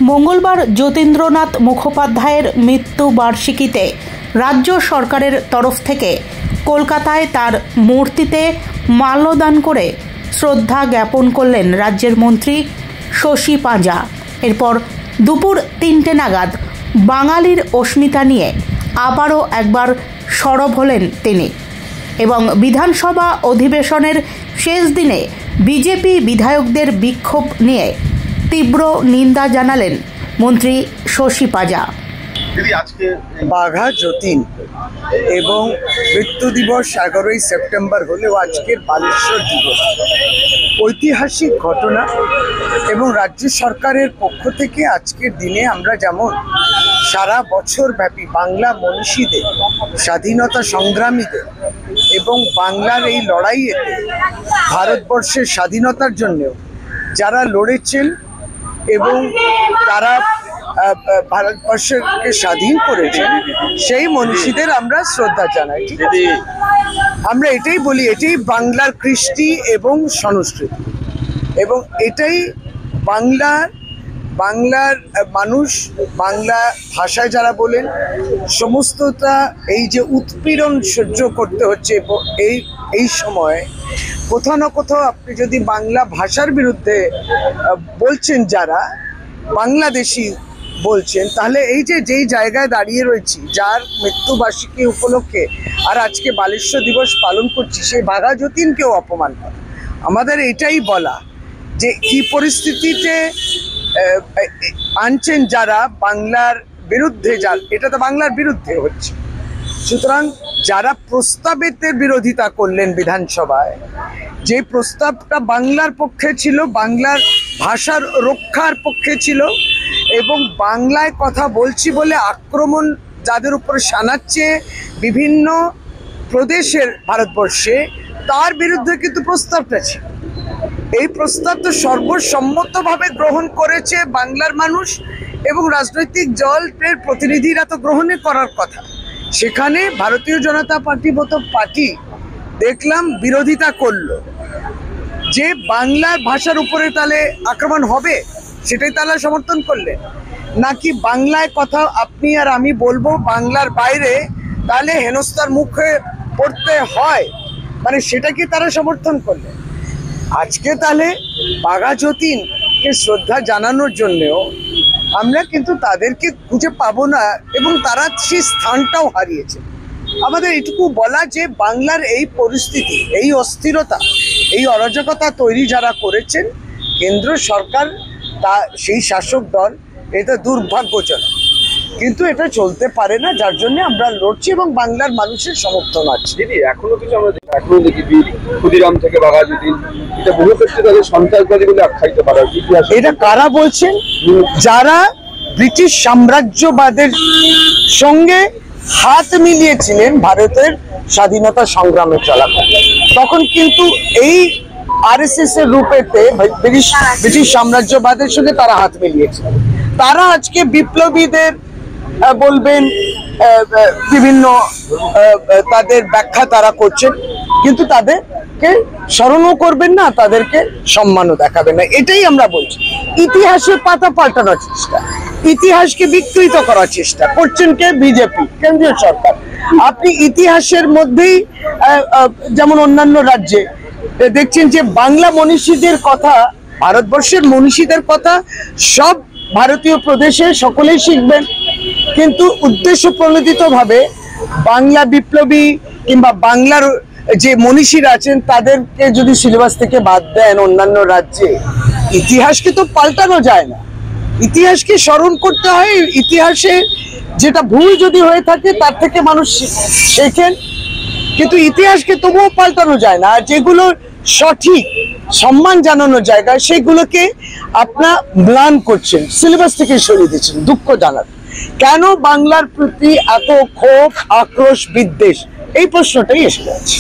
মঙ্গলবার যতীন্দ্রনাথ মুখোপাধ্যায়ের মৃত্যুবার্ষিকীতে রাজ্য সরকারের তরফ থেকে কলকাতায় তার মূর্তিতে মাল্যদান করে শ্রদ্ধা জ্ঞাপন করলেন রাজ্যের মন্ত্রী শশী পাঁজা। এরপর দুপুর ৩টে নাগাদ বাঙালির অস্মিতা নিয়ে আবারও একবার সরব হলেন তিনি এবং বিধানসভা অধিবেশনের শেষ দিনে বিজেপি বিধায়কদের বিক্ষোভ নিয়ে তীব্র নিন্দা জানালেন মন্ত্রী শশী পাঁজা। বাঘা যতীন এবং মৃত্যু দিবস 11ই সেপ্টেম্বর হলেও আজকের বালেশ্বর দিবস ঐতিহাসিক ঘটনা এবং রাজ্য সরকারের পক্ষ থেকে আজকের দিনে আমরা যেমন সারা বছর ব্যাপী বাংলা মনীষীদের, স্বাধীনতা সংগ্রামীদের এবং বাংলার এই লড়াইয়েতে ভারতবর্ষের স্বাধীনতার জন্যেও যারা লড়েছেন এবং তারা ভারতবর্ষকে স্বাধীন করেছেন সেই মনীষীদের আমরা শ্রদ্ধা জানাই। ঠিক আছে, আমরা এটাই বলি, এটাই বাংলার কৃষ্টি এবং সংস্কৃতি এবং এটাই বাংলার মানুষ বাংলা ভাষায় যারা বলেন সমস্তটা এই যে উৎপীড়ন সহ্য করতে হচ্ছে এই সময় কোথাও না কোথাও আপনি যদি বাংলা ভাষার বিরুদ্ধে বলছেন, যারা বাংলাদেশি বলছেন, তাহলে এই যে যেই জায়গায় দাঁড়িয়ে রয়েছি, যার মৃত্যুবার্ষিকী উপলক্ষে আর আজকে বালেশ্বর দিবস পালন করছি, সেই বাঘা যতীনকেও অপমান করা। আমাদের এটাই বলা যে কি পরিস্থিতিতে আনছেন যারা বাংলার বিরুদ্ধে, এটা তো বাংলার বিরুদ্ধে হচ্ছে। সুতরাং যারা প্রস্তাবের বিরোধিতা করলেন বিধানসভায়, যে প্রস্তাবটা বাংলার পক্ষে ছিল, বাংলার ভাষার রক্ষার পক্ষে ছিল এবং বাংলায় কথা বলছি বলে আক্রমণ যাদের উপরে শানাচ্ছে বিভিন্ন প্রদেশের ভারতবর্ষে, তার বিরুদ্ধে কিন্তু প্রস্তাবটা ছিল। এই প্রস্তাব তো সর্বসম্মতভাবে গ্রহণ করেছে বাংলার মানুষ এবং রাজনৈতিক দলের প্রতিনিধিরা তো গ্রহণে করার কথা। সেখানে ভারতীয় জনতা পার্টি মতো পার্টি দেখলাম বিরোধিতা করলো যে বাংলার ভাষার উপরে তাহলে আক্রমণ হবে, সেটাই তারা সমর্থন করলেন। নাকি বাংলায় কথা আপনি আর আমি বলবো, বাংলার বাইরে তাহলে হেনস্থার মুখে পড়তে হয়, মানে সেটাকে তারা সমর্থন করলেন। আজকে তাহলে বাঘা যতীনকে শ্রদ্ধা জানানোর জন্যেও আমরা কিন্তু তাদেরকে খুঁজে পাবো না এবং তারা সেই স্থানটাও হারিয়েছে। আমাদের এটুকু বলা যে বাংলার এই পরিস্থিতি, এই অস্থিরতা, এই অরাজকতা তৈরি যারা করেছেন কেন্দ্র সরকার, তা সেই শাসক দল, এটা দুর্ভাগ্যজনক, কিন্তু এটা চলতে পারে না, যার জন্য আমরা লড়ছি এবং বাংলার মানুষের সমর্থন আছে। দিদি, এখনো কিছু আমরা এখনো দেখি ক্ষুদিরাম থেকে বাঘা যতীন, এটা বহু ক্ষেত্রে তাদের সন্ত্রাসবাদী বলে আখ্যায়িত করা হয়। এটা কারা বলছেন? যারা ব্রিটিশ সাম্রাজ্যবাদের সঙ্গে হাত মিলিয়েছিলেন ভারতের স্বাধীনতা সংগ্রামে চলাকালীন, তখন কিন্তু এই আরএসএস এর রূপেতে ব্রিটিশ সাম্রাজ্যবাদের সঙ্গে তারা হাত মিলিয়েছে। তারা আজকে বিপ্লবীদের বলবেন বিভিন্ন তাদের ব্যাখ্যা তারা করছেন, কিন্তু তাদেরকে স্মরণও করবেন না, তাদেরকে সম্মানও দেখাবেন না। এটাই আমরা বলছি। ইতিহাসের পাতা পাল্টানোর চেষ্টা, ইতিহাসকে বিকৃত করার চেষ্টা করছেন কে? বিজেপি, কেন্দ্রীয় সরকার। আপনি ইতিহাসের মধ্যেই যেমন অন্যান্য রাজ্যে দেখছেন যে বাংলা মনীষীদের কথা, ভারতবর্ষের মনীষীদের কথা সব ভারতীয় প্রদেশে সকলেই শিখবেন, কিন্তু উদ্দেশ্য প্রণোদিতভাবে বাংলা বিপ্লবী কিংবা বাংলার যে মনীষীরা আছেন তাদেরকে যদি সিলেবাস থেকে বাদ দেন অন্যান্য রাজ্যে, ইতিহাসকে তো পাল্টানো যায় না। ইতিহাসকে স্মরণ করতে হয়। ইতিহাসে যেটা ভুল যদি হয়ে থাকে তার থেকে মানুষ শেখেন, কিন্তু ইতিহাসকে তবুও পাল্টানো যায় না। আর যেগুলো সঠিক সম্মান জানানোর জায়গায় সেগুলোকে আপনার ম্লান করছেন, সিলেবাস থেকে সরিয়ে দিচ্ছেন। দুঃখ জানার কেন বাংলার প্রতি এত ক্ষোভ, আক্রোশ, বিদ্বেষ, এই প্রশ্নটাই এসে যাচ্ছে।